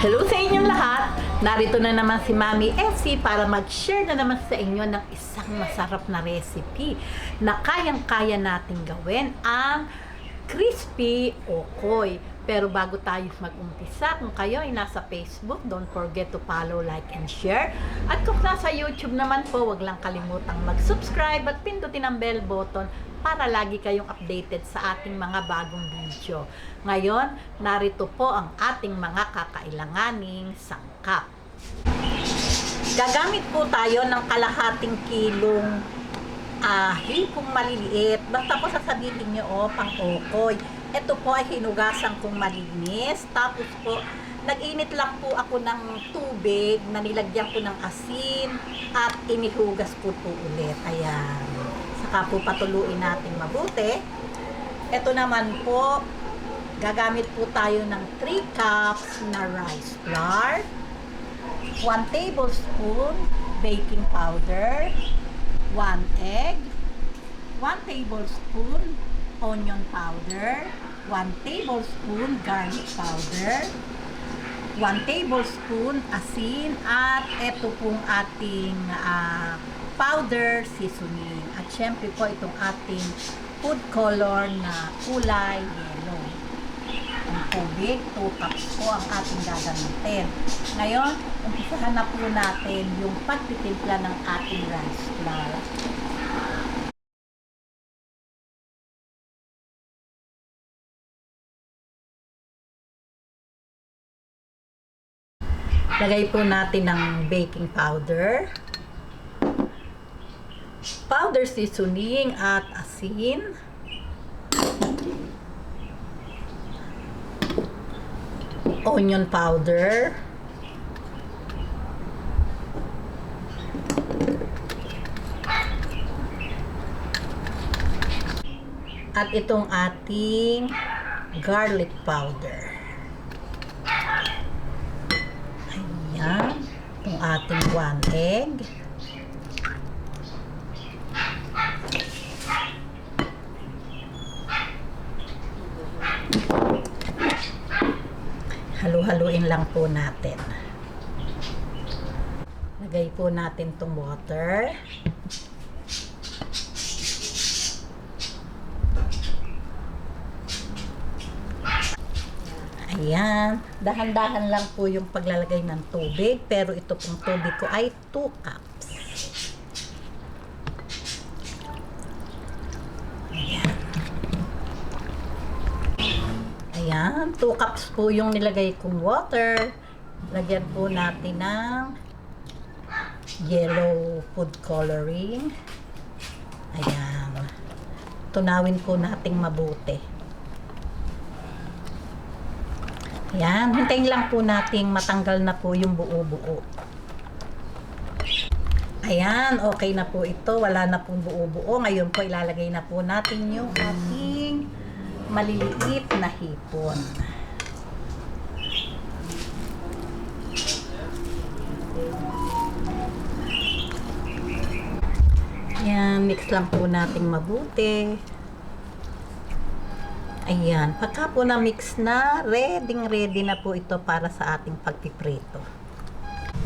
Hello sa inyong lahat! Narito na naman si Mami Essie para mag-share na naman sa inyo ng isang masarap na recipe na kayang-kaya nating gawin, ang crispy okoy. Pero bago tayo mag-umpisa, kung kayo ay nasa Facebook, don't forget to follow, like, and share. At kung nasa YouTube naman po, wag lang kalimutang mag-subscribe at pindutin ang bell button para lagi kayong updated sa ating mga bagong video. Ngayon, narito po ang ating mga kakailanganing sangkap. Gagamit po tayo ng kalahating kilong hipong maliliit. Basta po sasabihin nyo, pang okoy. Ito po ay hinugasan kong malinis. Tapos po, nag-init lang po ako ng tubig na nilagyan ko ng asin at inihugas ko po ulit. Ayan. Saka po patuluin natin mabuti. Ito naman po, gagamit po tayo ng 3 cups na rice flour, 1 tablespoon baking powder, 1 egg, 1 tablespoon onion powder, 1 tablespoon garlic powder, 1 tablespoon asin, at ito pong ating powder seasoning. At syempre po itong ating food color na kulay yellow. Ang tubig, 2 cups po ang ating gagamitin. Ngayon, umpisahan na po natin yung pagtitimpla ng ating rice flour. Lagay po natin ng baking powder, powder seasoning at asin, onion powder, at itong ating garlic powder. Ayan, itong ating 1 egg, halu-haluin lang po natin. Lagay po natin itong water. Ayan, dahan-dahan lang po yung paglalagay ng tubig, pero ito pong tubig ko ay 2 cups. Ayan. Ayan, 2 cups po yung nilagay kong water. Lagyan po natin ng yellow food coloring. Ayan. Tunawin po nating mabuti. Ayan, hintayin lang po nating matanggal na po yung buo-buo. Ayan, okay na po ito. Wala na pong buo-buo. Ngayon po ilalagay na po natin yung ating maliliit na hipon. Ayan, mix lang po nating mabuti. Ayan, pagka po na-mix na, ready na po ito para sa ating pagpiprito.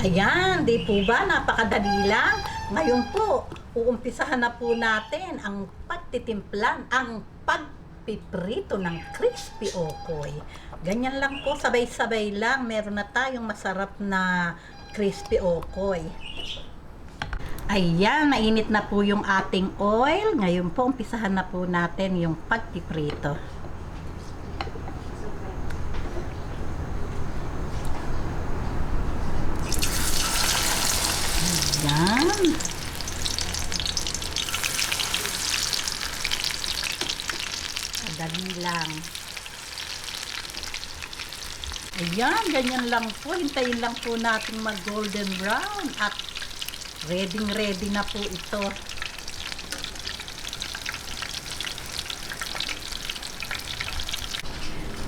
Ayan, di po ba? Napakadali lang. Ngayon po, uumpisahan na po natin ang pagtitimplan, ang pagpiprito ng crispy okoy. Ganyan lang po, sabay-sabay lang. Meron na tayong masarap na crispy okoy. Ayan, mainit na po yung ating oil. Ngayon po, umpisahan na po natin yung pagpiprito. Ayan. Madali lang. Ayan, ganyan lang po. Hintayin lang po natin mag golden brown at ready na po ito.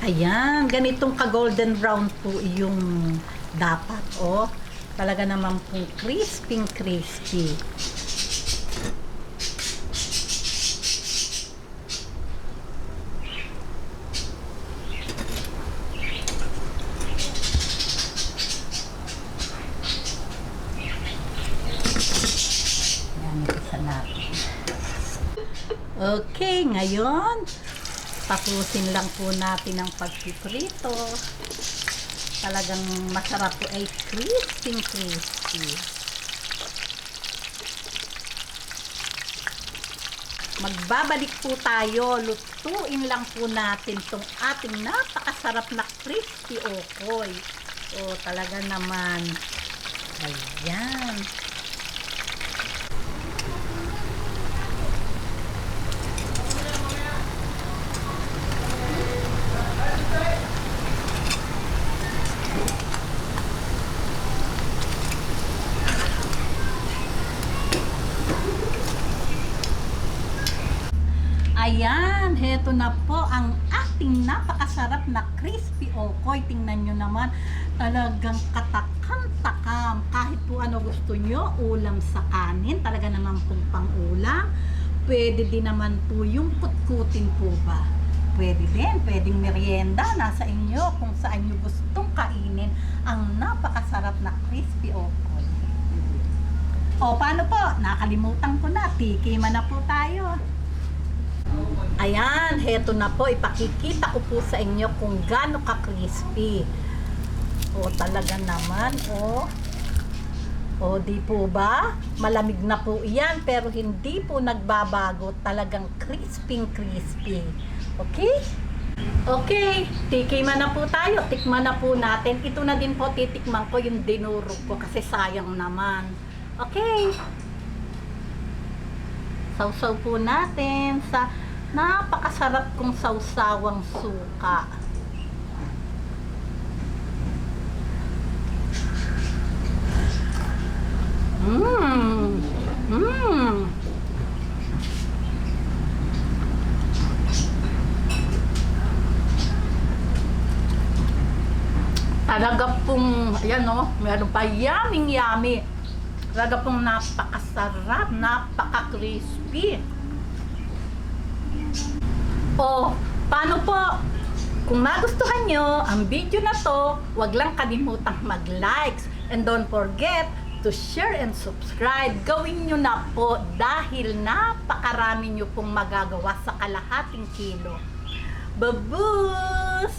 Ayan, ganitong ka golden brown po yung dapat, oh. Talaga naman po crispy. Okay, ngayon, tapusin lang po natin ang pagpiprito. Talagang masarap po ay crispy. Magbabalik po tayo. Lutuin lang po natin itong ating napakasarap na crispy okoy. O, talaga naman. Ayan. Ayan, heto na po ang ating napakasarap na crispy okoy. Tingnan nyo naman, talagang katakam-takam. Kahit po ano gusto nyo, ulam sa kanin, talaga naman pong pang-ulam. Pwede din naman po yung kutkutin po ba. Pwede din, pwedeng merienda, nasa inyo kung saan nyo gustong kainin ang napakasarap na crispy okoy. O, paano po? Nakalimutan ko na, tikiman na po tayo. Ayan, heto na po. Ipakikita ko po sa inyo kung gaano ka-crispy. O, talaga naman, o. O, di po ba? Malamig na po iyan, pero hindi po nagbabago. Talagang crispy. Okay? Okay, tikiman na po tayo. Tikman na po natin. Ito na din po, titikman ko yung dinurog ko kasi sayang naman. Okay. Sausaw po natin sa napakasarap kong sausawang suka. Talaga pong, ayan o, meron pa yummy. Talaga pong napakasarap, napaka-crispy. O, paano po? Kung magustuhan nyo ang video na to, huwag lang kalimutang mag-likes. And don't forget to share and subscribe. Gawin nyo na po dahil napakarami nyo pong magagawa sa kalahating kilo. Babus!